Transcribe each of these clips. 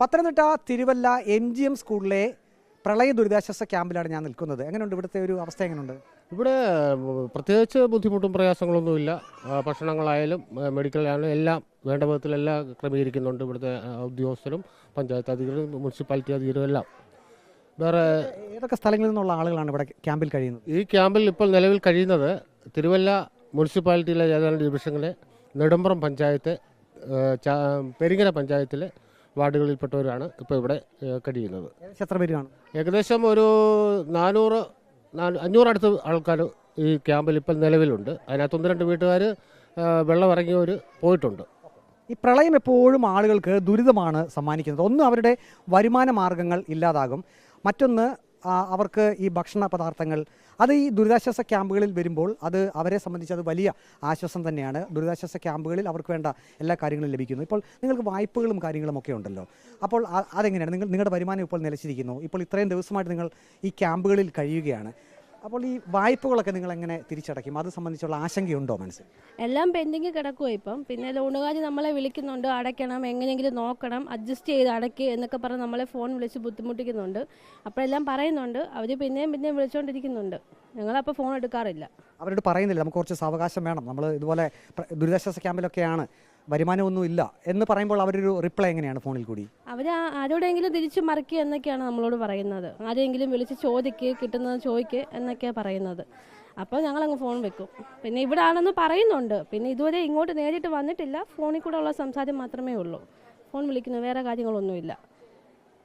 Pathanamthitta Thiruvalla MGM സ്കൂളിലെ പ്രളയ ദുരിതാശ്വാസ ക്യാമ്പിലാണ് ഞാൻ നിൽക്കുന്നത്. എങ്ങനെയുണ്ട് ഇവിടുത്തെ ഒരു അവസ്ഥ? എങ്ങനെയുണ്ട് ഇവിടെ? പ്രത്യേകിച്ച് ബുദ്ധിമുട്ടും പ്രയാസങ്ങളൊന്നുമില്ല. ഭക്ഷണങ്ങളായാലും മെഡിക്കലായാലും എല്ലാം വേണ്ട വിധത്തിലെല്ലാം ക്രമീകരിക്കുന്നുണ്ട് ഇവിടുത്തെ ഉദ്യോഗസ്ഥരും പഞ്ചായത്ത് അധികൃതരും മുനിസിപ്പാലിറ്റി അധികൃതരും എല്ലാം. വേറെ ഏതൊക്കെ സ്ഥലങ്ങളിൽ നിന്നുള്ള ആളുകളാണ് ഇവിടെ ക്യാമ്പിൽ കഴിയുന്നത്? ഈ ക്യാമ്പിൽ ഇപ്പോൾ നിലവിൽ കഴിയുന്നത് തിരുവല്ല മുനിസിപ്പാലിറ്റിയിലെ ഏതാനും ഡിവിഷനിലെ നെടുമ്പ്രം പഞ്ചായത്ത്, പെരിങ്ങര പഞ്ചായത്തിലെ വാർഡുകളിൽപ്പെട്ടവരാണ് ഇപ്പോൾ ഇവിടെ കഴിയുന്നത്. എത്ര പേര് കാണും? ഏകദേശം ഒരു 500 അടുത്ത് ആൾക്കാർ ഈ ക്യാമ്പിൽ ഇപ്പോൾ നിലവിലുണ്ട്. അതിനകത്ത് 1-2 വീട്ടുകാർ വെള്ളം ഇറങ്ങിയവർ പോയിട്ടുണ്ട്. ഈ പ്രളയം എപ്പോഴും ആളുകൾക്ക് ദുരിതമാണ് സമ്മാനിക്കുന്നത്. ഒന്ന്, അവരുടെ വരുമാന മാർഗങ്ങൾ ഇല്ലാതാകും. മറ്റൊന്ന്, അവർക്ക് ഈ ഭക്ഷണ പദാർത്ഥങ്ങൾ അത് ഈ ദുരിതാശ്വാസ ക്യാമ്പുകളിൽ വരുമ്പോൾ അത് അവരെ സംബന്ധിച്ച് അത് വലിയ ആശ്വാസം തന്നെയാണ്. ദുരിതാശ്വാസ ക്യാമ്പുകളിൽ അവർക്ക് വേണ്ട എല്ലാ കാര്യങ്ങളും ലഭിക്കുന്നു. ഇപ്പോൾ നിങ്ങൾക്ക് വായ്പകളും കാര്യങ്ങളും ഒക്കെ ഉണ്ടല്ലോ. അപ്പോൾ അതെങ്ങനെയാണ്? നിങ്ങളുടെ വരുമാനം ഇപ്പോൾ നിലച്ചിരിക്കുന്നു. ഇപ്പോൾ ഇത്രയും ദിവസമായിട്ട് നിങ്ങൾ ഈ ക്യാമ്പുകളിൽ കഴിയുകയാണ്. അപ്പോൾ ഈ വായ്പകളൊക്കെ നിങ്ങൾ എങ്ങനെ തിരിച്ചടയ്ക്കും? അത് സംബന്ധിച്ചുള്ള ആശങ്കയുണ്ടോ മനസ്സിൽ? എല്ലാം പെൻഡിങ് കിടക്കുക ഇപ്പം. പിന്നെ ലോണുകാർ നമ്മളെ വിളിക്കുന്നുണ്ട്, അടയ്ക്കണം, എങ്ങനെയെങ്കിലും നോക്കണം, അഡ്ജസ്റ്റ് ചെയ്ത് അടയ്ക്കുക എന്നൊക്കെ പറഞ്ഞ് നമ്മളെ ഫോൺ വിളിച്ച് ബുദ്ധിമുട്ടിക്കുന്നുണ്ട്. അപ്പോഴെല്ലാം പറയുന്നുണ്ട്, അവർ പിന്നെയും വിളിച്ചുകൊണ്ടിരിക്കുന്നുണ്ട്. ഞങ്ങളപ്പോൾ ഫോൺ എടുക്കാറില്ല. അവരോട് പറയുന്നില്ല നമുക്ക് കുറച്ച് സാവകാശം വേണം, നമ്മൾ ഇതുപോലെ ദുരിതാശ്വാസ ക്യാമ്പിലൊക്കെയാണ്, വരുമാനമൊന്നും ഇല്ല എന്ന് പറയുമ്പോൾ അവരൊരു റിപ്ലൈ എങ്ങനെയാണ് ഫോണിൽ കൂടി? അവർ ആരോടെങ്കിലും തിരിച്ചു മറിക്കുക എന്നൊക്കെയാണ് നമ്മളോട് പറയുന്നത്. ആരെങ്കിലും വിളിച്ച് ചോദിക്കുക, കിട്ടുന്നത് ചോദിക്കുക എന്നൊക്കെയാണ് പറയുന്നത്. അപ്പോൾ ഞങ്ങളങ്ങ് ഫോൺ വെക്കും. പിന്നെ ഇവിടെ ആണെന്ന് പറയുന്നുണ്ട്. പിന്നെ ഇതുവരെ ഇങ്ങോട്ട് നേരിട്ട് വന്നിട്ടില്ല. ഫോണിൽ കൂടെ ഉള്ള സംസാരം മാത്രമേ ഉള്ളൂ. ഫോൺ വിളിക്കുന്നു, വേറെ കാര്യങ്ങളൊന്നുമില്ല.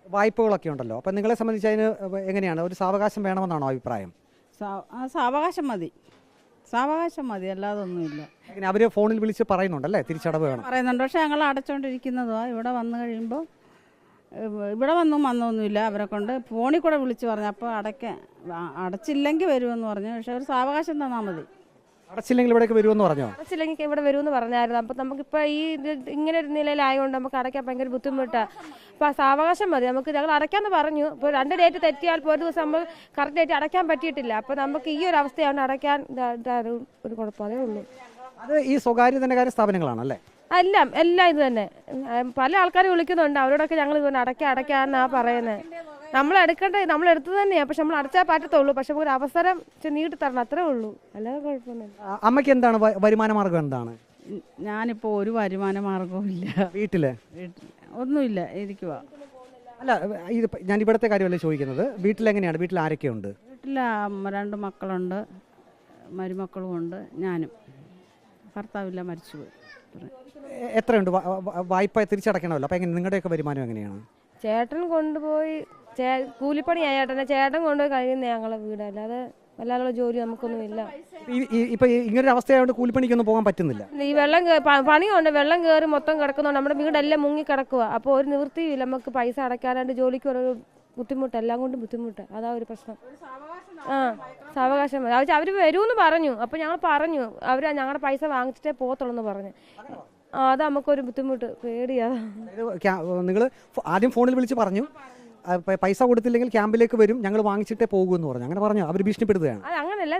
വായ്പകളൊക്കെ ഉണ്ടല്ലോ, അപ്പം നിങ്ങളെ സംബന്ധിച്ച് അതിന് എങ്ങനെയാണ്? ഒരു സാവകാശം വേണമെന്നാണോ അഭിപ്രായം? സാവകാശം മതി, അല്ലാതെ ഒന്നുമില്ല. അവർ ഫോണിൽ വിളിച്ച് പറയുന്നുണ്ടല്ലേ തിരിച്ചടവ് വേണം പറയുന്നുണ്ട്. പക്ഷേ ഞങ്ങൾ അടച്ചുകൊണ്ടിരിക്കുന്നതാ. ഇവിടെ വന്നു കഴിയുമ്പോൾ ഇവിടെ വന്നൊന്നുമില്ല. അവരെ കൊണ്ട് ഫോണിൽ കൂടെ വിളിച്ച് പറഞ്ഞു. അപ്പോൾ അടച്ചില്ലെങ്കിൽ വരുമെന്ന് പറഞ്ഞു. പക്ഷേ ഒരു സാവകാശം തന്നാൽ മതി. അടച്ചില്ലെങ്കിൽ ഇവിടേക്ക് വരുമെന്ന് പറഞ്ഞോ? അടച്ചില്ലെങ്കിൽ ഇവിടെ വരുമെന്ന് പറഞ്ഞായിരുന്നു. അപ്പോൾ നമുക്കിപ്പോൾ ഈ ഇങ്ങനെ ഒരു നിലയിലായതുകൊണ്ട് നമുക്ക് അടയ്ക്കാൻ ഭയങ്കര ബുദ്ധിമുട്ടാണ്. അപ്പോൾ സാവകാശം മതി. ഞങ്ങൾ അടയ്ക്കാമെന്ന് പറഞ്ഞു. ഇപ്പോൾ 2 ഡേറ്റ് തെറ്റിയാൽ ഇപ്പോൾ ഒരു ദിവസം നമ്മൾ കറക്റ്റ് ഡേറ്റ് അടയ്ക്കാൻ പറ്റിയിട്ടില്ല. അപ്പോൾ നമുക്ക് ഈ ഒരു അവസ്ഥയാണ് അടയ്ക്കാൻ ഒരു കുഴപ്പമേ ഉള്ളൂ. അത് ഈ സ്വകാര്യ ധനകാര്യ സ്ഥാപനങ്ങളാണല്ലേ? എല്ലാം ഇത് തന്നെ. പല ആൾക്കാരും വിളിക്കുന്നുണ്ട്. അവരോടൊക്കെ ഞങ്ങൾ ഇതുകൊണ്ട് അടയ്ക്കാന്നാണ് പറയുന്നത്. നമ്മൾ എടുത്തത് തന്നെയാണ്. പക്ഷെ നമ്മൾ അടച്ചാൽ പറ്റത്തുള്ളൂ. പക്ഷെ ഒരു അവസരം നീട്ടി തരണം, അത്രേ ഉള്ളൂ. അല്ലാതെ കുഴപ്പമൊന്നുമില്ല. അമ്മയ്ക്ക് എന്താണ് വരുമാന മാർഗം? എന്താണ്? ഞാനിപ്പോൾ ഒരു വരുമാന മാർഗവും ഇല്ല. വീട്ടില് ഒന്നുമില്ല, ഇരിക്കുക. അല്ല, ഇത് ഞാൻ ഇവിടുത്തെ കാര്യമല്ലേ ചോദിക്കുന്നത്. വീട്ടിലെങ്ങനെയാണ്? വീട്ടിൽ ആരൊക്കെയുണ്ട്? വീട്ടിൽ 2 മക്കളുണ്ട്, മരുമക്കളും ഉണ്ട്, ഞാനും. ഭർത്താവില്ല, മരിച്ചുപോയി. എത്രയുണ്ട് വായ്പ തിരിച്ചടയ്ക്കണമല്ലോ? അപ്പം എങ്ങനെ നിങ്ങളുടെയൊക്കെ വരുമാനം എങ്ങനെയാണ്? ചേട്ടൻ കൊണ്ടുപോയി കൂലിപ്പണിയായ ചേട്ടൻ കൊണ്ടുപോയി കഴിയുന്ന ഞങ്ങളെ വീട്. അല്ലാതെ ജോലി നമുക്കൊന്നും ഇല്ല. ഇപ്പൊ ഇങ്ങനൊരു അവസ്ഥയായതുകൊണ്ട് കൂലിപ്പണിക്കൊന്നും പോകാൻ പറ്റുന്നില്ല. ഈ പണിയുണ്ട്, വെള്ളം കയറി മൊത്തം കിടക്കുന്നുണ്ട്. നമ്മുടെ വീടെല്ലാം മുങ്ങി കിടക്കുക. അപ്പോൾ ഒരു നിവൃത്തിയില്ല. നമുക്ക് പൈസ അടയ്ക്കാനായിട്ട് ജോലിക്ക് ഒരു ബുദ്ധിമുട്ട്, എല്ലാം കൊണ്ടും ബുദ്ധിമുട്ട്. അതാ ഒരു പ്രശ്നം. സാവകാശം മതി. അവർ വരുമെന്ന് പറഞ്ഞു. അപ്പോൾ ഞങ്ങൾ പറഞ്ഞു, അവർ ഞങ്ങളുടെ പൈസ വാങ്ങിച്ചിട്ടേ പോകത്തുള്ളൂ പറഞ്ഞു. അത് നമുക്കൊരു ബുദ്ധിമുട്ട്, പേടിയാ. നിങ്ങൾ ആദ്യം ഫോണിൽ വിളിച്ച് പറഞ്ഞു പൈസ കൊടുത്തില്ലെങ്കിൽ ക്യാമ്പിലേക്ക് വരും, ഞങ്ങൾ വാങ്ങിച്ചിട്ടേ പോകുമെന്ന് പറഞ്ഞു. അങ്ങനെ പറഞ്ഞു? അവർ ഭീഷണിപ്പെടുത്തുകയാണ്? അത് അങ്ങനെയല്ല,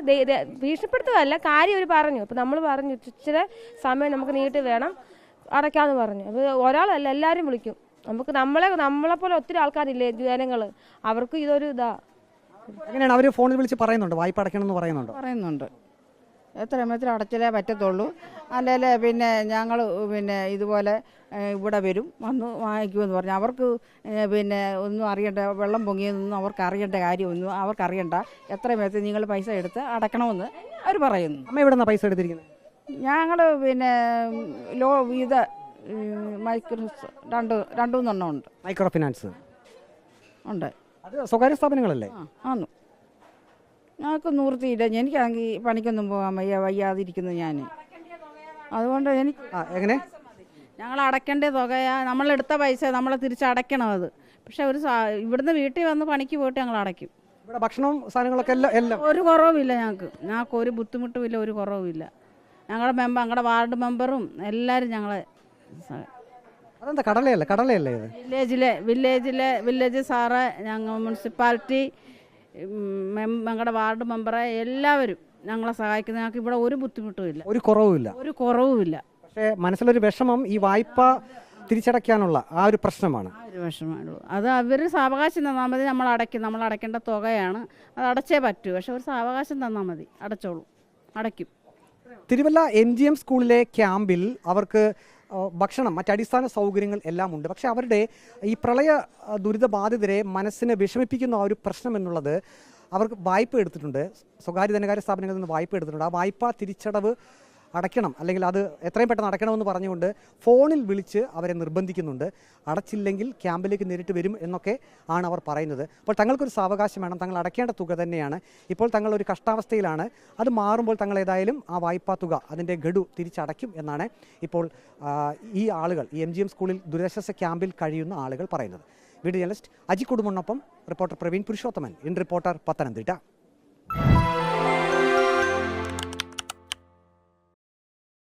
ഭീഷണിപ്പെടുത്തുകയല്ല, കാര്യം അവർ പറഞ്ഞു. അപ്പോൾ നമ്മൾ പറഞ്ഞു ഇച്ചിരി സമയം നമുക്ക് നീട്ടി വേണം, അടയ്ക്കാമെന്ന് പറഞ്ഞു. അപ്പോൾ ഒരാളല്ല, എല്ലാവരും വിളിക്കും. നമ്മളെപ്പോലെ ഒത്തിരി ആൾക്കാരില്ലേ ജനങ്ങൾ, അവർക്ക് ഇതൊരു ഇതാ. എങ്ങനെയാണ് അവർ ഫോണിൽ വിളിച്ച് പറയുന്നുണ്ട് വായ്പ അടയ്ക്കണമെന്ന് പറയുന്നുണ്ട്. എത്രയും അടച്ചാലേ പറ്റത്തുള്ളൂ. അല്ലേലേ പിന്നെ ഞങ്ങൾ ഇതുപോലെ ഇവിടെ വരും, വന്ന് വാങ്ങിക്കുമെന്ന് പറഞ്ഞു. അവർക്ക് ഒന്നും അറിയണ്ട, വെള്ളം പൊങ്ങിയതൊന്നും അവർക്ക് അറിയേണ്ട കാര്യമൊന്നും അവർക്കറിയണ്ട. എത്രയും വേഗത്തിൽ നിങ്ങൾ പൈസ എടുത്ത് അടയ്ക്കണമെന്ന് അവർ പറയുന്നു. അമ്മ എവിടെ നിന്നാണ് പൈസ എടുത്തിരിക്കുന്നത്? ഞങ്ങൾ ഇത് മൈക്രോ 2-3 ഉണ്ട്. മൈക്രോ ഫിനാൻസ് ഉണ്ട്. അത് സ്വകാര്യ സ്ഥാപനങ്ങളല്ലേ? ആന്നു. ഞങ്ങൾക്ക് നിവൃത്തിയില്ല. എനിക്കാണെങ്കിൽ പണിക്കൊന്നും പോകാൻ വയ്യാതിരിക്കുന്നു ഞാൻ. അതുകൊണ്ട് എങ്ങനെ ഞങ്ങൾ അടയ്ക്കേണ്ട തുകയാ, നമ്മളെടുത്ത പൈസ നമ്മൾ തിരിച്ചടയ്ക്കണം. അത് പക്ഷെ ഇവിടുന്ന് വീട്ടിൽ വന്ന് പണിക്ക് പോയിട്ട് ഞങ്ങൾ അടയ്ക്കും. ഇവിടെ ഭക്ഷണവും സാധനങ്ങളൊക്കെ എല്ലാം ഒരു കുറവുമില്ല. ഞങ്ങൾക്ക് ഒരു ബുദ്ധിമുട്ടുമില്ല, ഒരു കുറവുമില്ല. ഞങ്ങളുടെ വാർഡ് മെമ്പറും എല്ലാവരും ഞങ്ങളെ. അതെന്താ കടലയല്ലേ ഇത്? വില്ലേജ് സാറ്, ഞങ്ങൾ മുനിസിപ്പാലിറ്റി, ഞങ്ങളുടെ വാർഡ് മെമ്പറെ എല്ലാവരും ഞങ്ങളെ സഹായിക്കുന്നത്. ഞങ്ങൾക്ക് ഇവിടെ ഒരു ബുദ്ധിമുട്ടുമില്ല, ഒരു കുറവുമില്ല. പക്ഷേ മനസ്സിലൊരു വിഷമം, ഈ വായ്പ തിരിച്ചടയ്ക്കാനുള്ള ആ ഒരു പ്രശ്നമാണ്. ആ ഒരു വിഷമമുള്ളൂ. അത് അവർ സാവകാശം തന്നാൽ മതി. നമ്മൾ അടയ്ക്കേണ്ട തുകയാണ്, അത് അടച്ചേ പറ്റൂ. പക്ഷെ ഒരു സാവകാശം തന്നാൽ മതി, അടച്ചോളൂ, അടയ്ക്കും. തിരുവല്ല MGM സ്കൂളിലെ ക്യാമ്പിൽ അവർക്ക് ഭക്ഷണം, മറ്റടിസ്ഥാന സൗകര്യങ്ങൾ എല്ലാം ഉണ്ട്. പക്ഷേ അവരുടെ ഈ പ്രളയ ദുരിതബാധിതരെ മനസ്സിനെ വിഷമിപ്പിക്കുന്ന ആ ഒരു പ്രശ്നം എന്നുള്ളത്, അവർക്ക് വായ്പ എടുത്തിട്ടുണ്ട്, സ്വകാര്യ ധനകാര്യ സ്ഥാപനങ്ങളിൽ നിന്ന് വായ്പ എടുത്തിട്ടുണ്ട്. ആ വായ്പ തിരിച്ചടവ് അടയ്ക്കണം, അല്ലെങ്കിൽ അത് എത്രയും പെട്ടെന്ന് അടയ്ക്കണമെന്ന് പറഞ്ഞുകൊണ്ട് ഫോണിൽ വിളിച്ച് അവരെ നിർബന്ധിക്കുന്നുണ്ട്. അടച്ചില്ലെങ്കിൽ ക്യാമ്പിലേക്ക് നേരിട്ട് വരും എന്നൊക്കെ ആണ് അവർ പറയുന്നത്. അപ്പോൾ തങ്ങൾക്കൊരു സാവകാശം വേണം, തങ്ങൾ അടയ്ക്കേണ്ട തുക തന്നെയാണ്. ഇപ്പോൾ തങ്ങൾ ഒരു കഷ്ടാവസ്ഥയിലാണ്. അത് മാറുമ്പോൾ തങ്ങൾ ഏതായാലും ആ വായ്പാ തുക, അതിൻ്റെ ഗഡു തിരിച്ചടയ്ക്കും എന്നാണ് ഇപ്പോൾ ഈ ആളുകൾ, ഈ MGM സ്കൂളിൽ ദുരിതാശ്വാസ ക്യാമ്പിൽ കഴിയുന്ന ആളുകൾ പറയുന്നത്. വീഡിയോ ജേർണലിസ്റ്റ് അജി കുടുംബനൊപ്പം reporter Praveen Purushothaman, in reporter, Pathanamthitta.